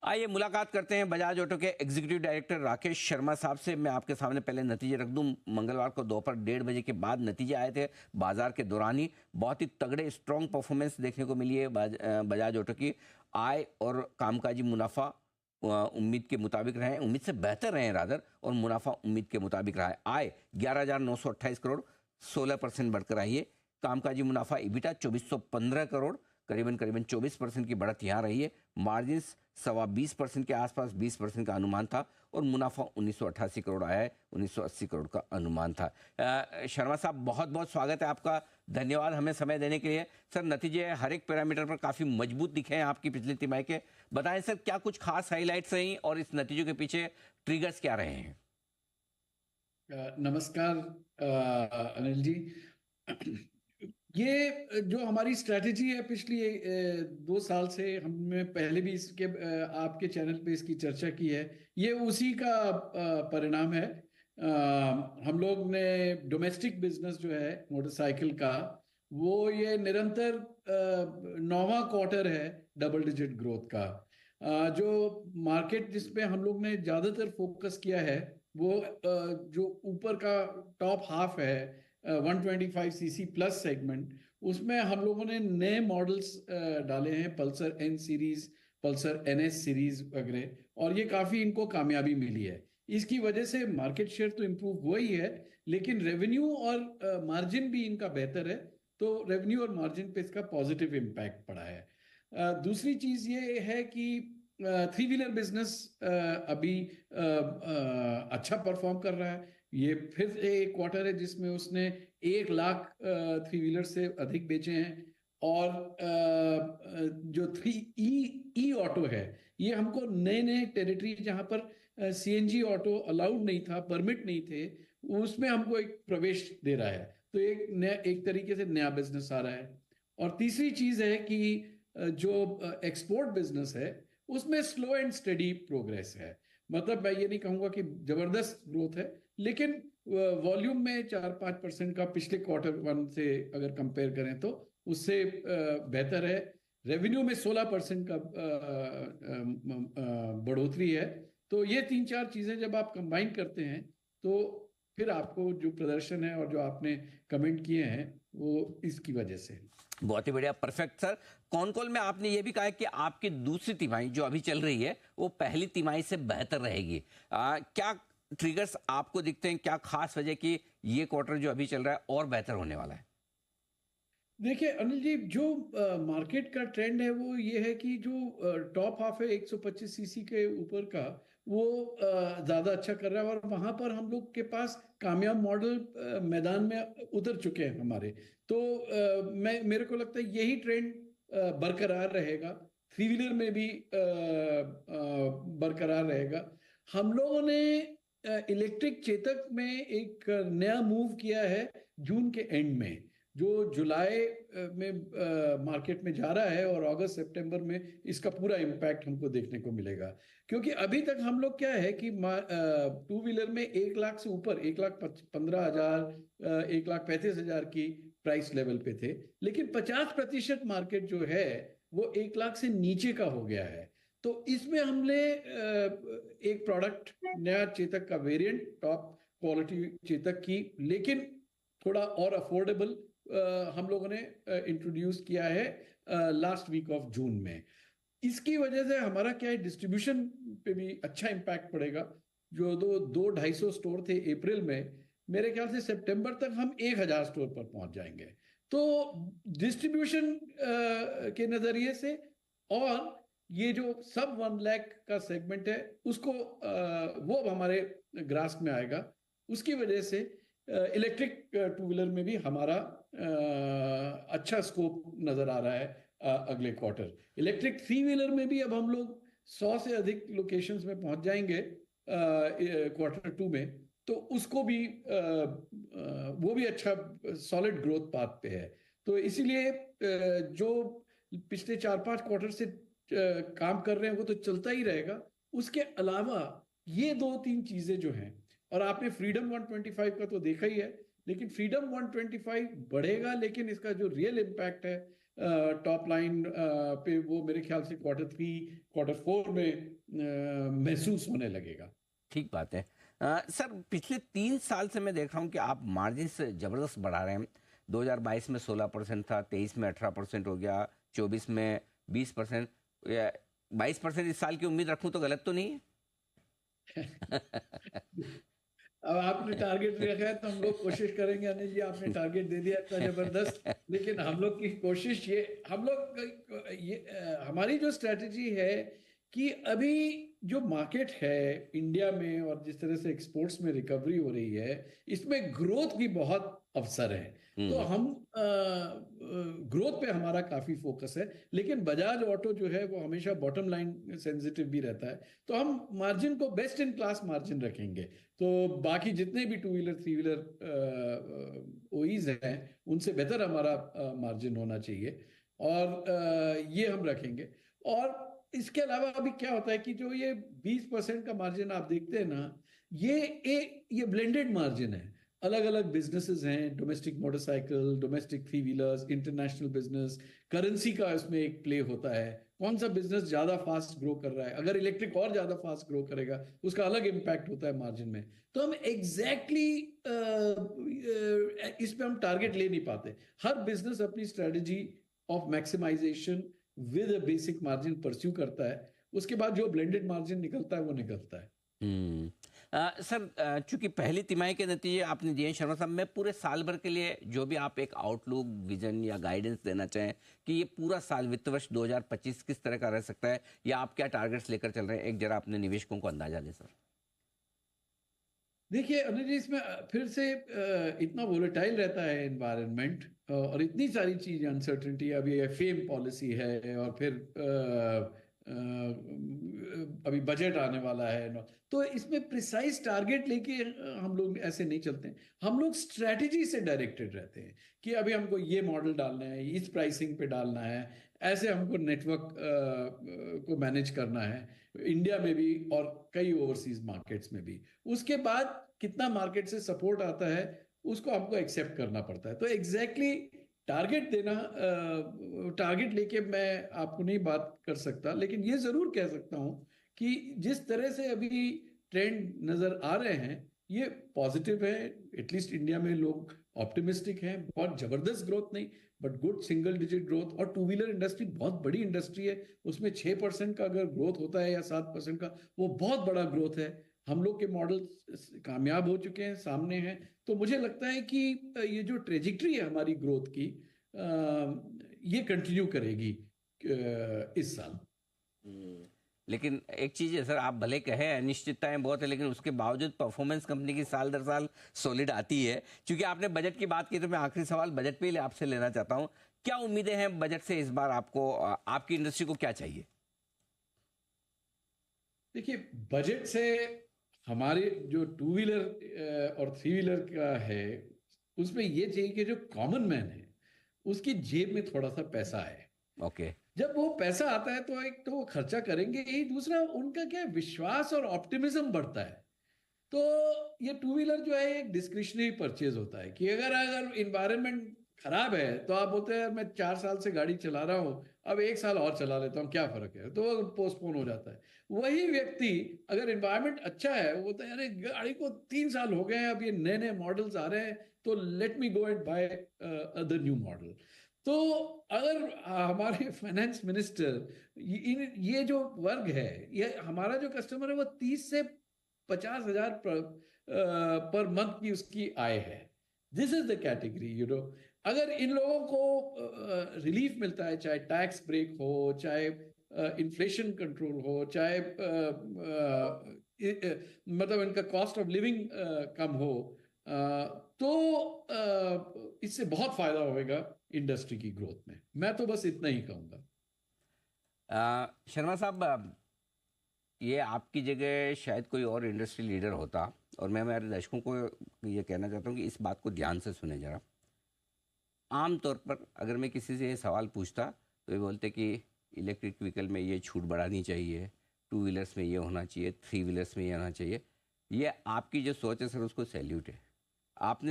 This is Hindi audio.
आइए मुलाकात करते हैं बजाज ऑटो के एग्जीक्यूटिव डायरेक्टर राकेश शर्मा साहब से। मैं आपके सामने पहले नतीजे रख दूं। मंगलवार को दोपहर 1:30 बजे के बाद नतीजे आए थे। बाजार के दौरान ही बहुत ही तगड़े स्ट्रॉन्ग परफॉर्मेंस देखने को मिली है बजाज ऑटो की। आय और कामकाजी मुनाफा उम्मीद के मुताबिक रहे, उम्मीद से बेहतर रहे रादर, और मुनाफा उम्मीद के मुताबिक रहा है। आय 11,928 करोड़ 16% बढ़कर आई है। कामकाजी मुनाफा इबिटा 2,415 करोड़ करीबन करीबन 24% की बढ़त यहाँ रही है। मार्जिन्स 20% के आसपास 20% का अनुमान था, और मुनाफा 1988 करोड़ आया है, 1980 करोड़ का अनुमान था। शर्मा साहब, बहुत बहुत स्वागत है आपका, धन्यवाद हमें समय देने के लिए। सर, नतीजे हर एक पैरामीटर पर काफ़ी मजबूत दिखे हैं आपकी पिछली तिमाही के। बताएं सर, क्या कुछ खास हाईलाइट्स रही और इस नतीजों के पीछे ट्रिगर्स क्या रहे हैं? नमस्कार अनिल जी। ये जो हमारी स्ट्रैटेजी है पिछली 2 साल से, हमने पहले भी इसके आपके चैनल पे इसकी चर्चा की है। ये उसी का परिणाम है। हम लोग ने डोमेस्टिक बिजनेस जो है मोटरसाइकिल का, वो ये निरंतर 9वां क्वार्टर है डबल डिजिट ग्रोथ का। जो मार्केट जिस पे हम लोग ने ज़्यादातर फोकस किया है, वो जो ऊपर का टॉप हाफ है 125 सीसी प्लस सेगमेंट, उसमें हम लोगों ने नए मॉडल्स डाले हैं, Pulsar N series, Pulsar NS series वगैरह, और ये काफ़ी इनको कामयाबी मिली है। इसकी वजह से मार्केट शेयर तो इम्प्रूव हुआ ही है, लेकिन रेवेन्यू और मार्जिन भी इनका बेहतर है। तो रेवेन्यू और मार्जिन पे इसका पॉजिटिव इम्पैक्ट पड़ा है। दूसरी चीज़ ये है कि थ्री व्हीलर बिजनेस अभी अच्छा परफॉर्म कर रहा है। ये फिर एक क्वार्टर है जिसमें उसने 1 लाख थ्री व्हीलर से अधिक बेचे हैं। और जो थ्री ई ई ऑटो है, ये हमको नए नए टेरिटरी जहां पर सीएनजी ऑटो अलाउड नहीं था, परमिट नहीं थे, उसमें हमको एक प्रवेश दे रहा है। तो एक नया, एक तरीके से नया बिजनेस आ रहा है। और तीसरी चीज है कि जो एक्सपोर्ट बिजनेस है, उसमें स्लो एंड स्टेडी प्रोग्रेस है। मतलब मैं ये नहीं कहूंगा कि जबरदस्त ग्रोथ है, लेकिन वॉल्यूम में 4-5% का पिछले क्वार्टर वन से अगर कंपेयर करें तो उससे बेहतर है। रेवेन्यू में 16% का बढ़ोतरी है। तो ये 3-4 चीजें जब आप कंबाइन करते हैं, तो फिर आपको जो प्रदर्शन है और जो आपने कमेंट किए हैं, वो इसकी वजह से। बहुत ही बढ़िया, परफेक्ट सर। कॉन कॉल में आपने ये भी कहा है कि आपकी दूसरी तिमाही जो अभी चल रही है वो पहली तिमाही से बेहतर रहेगी। क्या ट्रिगर्स आपको दिखते हैं? क्या खास वजह कि ये क्वार्टर जो अभी चल रहा है और बेहतर होने वाला है? देखिए अनिल जी, जो मार्केट का ट्रेंड है वो ये है कि जो टॉप हाफ है 125 सीसी के ऊपर का, वो ज़्यादा अच्छा कर रहा है। और वहाँ पर हम लोग के पास कामयाब मॉडल मैदान में उतर चुके हैं हमारे। तो मेरे को लगता है यही ट्रेंड बरकरार रहेगा, थ्री व्हीलर में भी बरकरार रहेगा। हम लोगों ने इलेक्ट्रिक चेतक में एक नया मूव किया है जून के एंड में, जो जुलाई में मार्केट में जा रहा है, और अगस्त सितंबर में इसका पूरा इम्पैक्ट हमको देखने को मिलेगा। क्योंकि अभी तक हम लोग क्या है कि टू व्हीलर में 1 लाख से ऊपर, 1,15,000, 1,35,000 की प्राइस लेवल पे थे, लेकिन 50% मार्केट जो है वो 1 लाख से नीचे का हो गया है। तो इसमें हमने एक प्रोडक्ट, नया चेतक का वेरिएंट, टॉप क्वालिटी चेतक की, लेकिन थोड़ा और अफोर्डेबल, हम लोगों ने इंट्रोड्यूस किया है लास्ट वीक ऑफ जून में। इसकी वजह से हमारा क्या है, डिस्ट्रीब्यूशन पे भी अच्छा इम्पैक्ट पड़ेगा। जो 200-250 स्टोर थे अप्रैल में, मेरे ख्याल से सितंबर तक हम 1,000 स्टोर पर पहुंच जाएंगे। तो डिस्ट्रीब्यूशन के नजरिए से, और ये जो सब 1 लाख का सेगमेंट है उसको वो अब हमारे ग्रास में आएगा। उसकी वजह से इलेक्ट्रिक टू व्हीलर में भी हमारा अच्छा स्कोप नजर आ रहा है। अगले क्वार्टर इलेक्ट्रिक थ्री व्हीलर में भी अब हम लोग 100 से अधिक लोकेशंस में पहुंच जाएंगे क्वार्टर 2 में। तो उसको भी वो भी अच्छा सॉलिड ग्रोथ पाथ पे है। तो इसीलिए जो पिछले 4-5 क्वार्टर से काम कर रहे हैं वो तो चलता ही रहेगा। उसके अलावा ये 2-3 चीजें जो हैं, और आपने फ्रीडम 125 का तो देखा ही है, लेकिन फ्रीडम 125 बढ़ेगा, लेकिन इसका जो रियल इम्पैक्ट है टॉप लाइन पे वो मेरे ख्याल से Q3 Q4 में महसूस होने लगेगा। ठीक बात है। सर, पिछले 3 साल से मैं देख रहा हूँ कि आप मार्जिन से जबरदस्त बढ़ा रहे हैं। 2022 में 16% था, 23 में 18% हो गया, 24 में 20%, 22% इस साल की उम्मीद रखूं तो गलत तो नहीं अब आपने टारगेट रखा है तो हम लोग कोशिश करेंगे। अनिल जी, आपने टारगेट दे दिया इतना जबरदस्त, है? लेकिन हम लोग की कोशिश ये, हम लोग ये हमारी जो स्ट्रेटजी है कि अभी जो मार्केट है इंडिया में और जिस तरह से एक्सपोर्ट्स में रिकवरी हो रही है, इसमें ग्रोथ की बहुत अवसर है। तो हम्म। हम ग्रोथ पे हमारा काफी फोकस है, लेकिन बजाज ऑटो जो है वो हमेशा बॉटम लाइन सेंसिटिव भी रहता है। तो हम मार्जिन को बेस्ट इन क्लास मार्जिन रखेंगे। तो बाकी जितने भी टू व्हीलर थ्री व्हीलर ओईज हैं, उनसे बेहतर हमारा मार्जिन होना चाहिए, और ये हम रखेंगे। और इसके अलावा अभी क्या होता है कि जो ये 20% का मार्जिन आप देखते हैं ना, ये ब्लेंडेड मार्जिन है। अलग अलग बिजनेसेस हैं, domestic motorcycle, domestic three wheelers, international business, currency का इसमें एक प्ले होता है। कौन सा बिजनेस ज्यादा फास्ट ग्रो कर रहा है, अगर इलेक्ट्रिक और ज्यादा फास्ट ग्रो करेगा उसका अलग इम्पैक्ट होता है मार्जिन में। तो हम एग्जैक्टली इस पे हम टारगेट ले नहीं पाते। हर बिजनेस अपनी strategy of maximisation with a basic margin pursue करता है, उसके बाद जो ब्लेंडेड मार्जिन निकलता है वो निकलता है। हम्म। सर, चूंकि पहली तिमाही के नतीजे आपने दिए हैं शर्मा साहब, मैं पूरे साल भर के लिए जो भी आप एक आउटलुक, विजन या गाइडेंस देना चाहें कि ये पूरा साल वित्त वर्ष 2025 किस तरह का रह सकता है, या आप क्या टारगेट्स लेकर चल रहे हैं, एक जरा अपने निवेशकों को अंदाजा दें सर। देखिए अनिल जी, इसमें फिर से इतना वोलेटाइल रहता है एनवायरनमेंट, और इतनी सारी चीजें, अनसर्टेनिटी, अभी फेम पॉलिसी है, और फिर अभी बजट आने वाला है ना। तो इसमें प्रिसाइज टारगेट लेके हम लोग ऐसे नहीं चलते हैं। हम लोग स्ट्रेटजी से डायरेक्टेड रहते हैं कि अभी हमको ये मॉडल डालना है, इस प्राइसिंग पे डालना है, ऐसे हमको नेटवर्क को मैनेज करना है, इंडिया में भी और कई ओवरसीज मार्केट्स में भी। उसके बाद कितना मार्केट से सपोर्ट आता है उसको हमको एक्सेप्ट करना पड़ता है। तो एग्जैक्टली टारगेट देना, टारगेट लेके मैं आपको नहीं बात कर सकता, लेकिन ये जरूर कह सकता हूं कि जिस तरह से अभी ट्रेंड नजर आ रहे हैं ये पॉजिटिव है। एटलीस्ट इंडिया में लोग ऑप्टिमिस्टिक हैं। बहुत जबरदस्त ग्रोथ नहीं, but good single digit growth. और टू व्हीलर इंडस्ट्री बहुत बड़ी इंडस्ट्री है, उसमें 6% का अगर ग्रोथ होता है या 7% का, वो बहुत बड़ा ग्रोथ है। हम लोग के मॉडल कामयाब हो चुके हैं, सामने हैं। तो मुझे लगता है कि ये जो ट्रेजिक्ट्री है हमारी ग्रोथ की, ये कंटिन्यू करेगी इस साल। हम्म। लेकिन एक चीज है सर, आप भले कहें अनिश्चितताएं बहुत है, लेकिन उसके बावजूद परफॉर्मेंस कंपनी की साल दर साल सॉलिड आती है। क्योंकि आपने बजट की बात की, तो मैं आखिरी सवाल बजट पे ही आपसे लेना चाहता हूं। क्या उम्मीदें हैं बजट से इस बार आपको, आपकी इंडस्ट्री को क्या चाहिए? देखिए, बजट से हमारे जो टू व्हीलर और थ्री व्हीलर का है, उसमें ये चाहिए कि जो कॉमन मैन है उसकी जेब में थोड़ा सा पैसा है। ओके। जब वो पैसा आता है तो एक तो वो खर्चा करेंगे ही, दूसरा उनका क्या है, विश्वास और ऑप्टिमिज्म बढ़ता है। तो ये टू व्हीलर जो है एक डिस्क्रिशनरी परचेज होता है कि अगर अगर इन्वायरमेंट खराब है तो आप बोलते हैं मैं 4 साल से गाड़ी चला रहा हूँ, अब 1 साल और चला लेता हूँ, क्या फर्क है, तो वो पोस्टपोन हो जाता है। वही व्यक्ति अगर इन्वायरमेंट अच्छा है वो बोलता है अरे गाड़ी को 3 साल हो गए हैं, अब ये नए नए मॉडल्स आ रहे हैं, तो let me go and by the new model. तो अगर हमारे फाइनेंस मिनिस्टर, ये जो वर्ग है, ये हमारा जो कस्टमर है, वो 30 से 50 हजार पर मंथ की उसकी आय है। दिस इज द कैटेगरी, अगर इन लोगों को रिलीफ मिलता है, चाहे टैक्स ब्रेक हो, चाहे इन्फ्लेशन कंट्रोल हो, चाहे मतलब इनका कॉस्ट ऑफ लिविंग कम हो, तो इससे बहुत फायदा होगा इंडस्ट्री की ग्रोथ में। मैं तो बस इतना ही कहूंगा। शर्मा साहब, ये आपकी जगह शायद कोई और इंडस्ट्री लीडर होता, और मैं मेरे दर्शकों को ये कहना चाहता हूँ कि इस बात को ध्यान से सुने जरा। आमतौर पर अगर मैं किसी से ये सवाल पूछता तो ये बोलते कि इलेक्ट्रिक व्हीकल में ये छूट बढ़ानी चाहिए, टू व्हीलर्स में ये होना चाहिए, थ्री व्हीलर्स में ये होना चाहिए। ये आपकी जो सोच है सर, उसको सैल्यूट है। आपने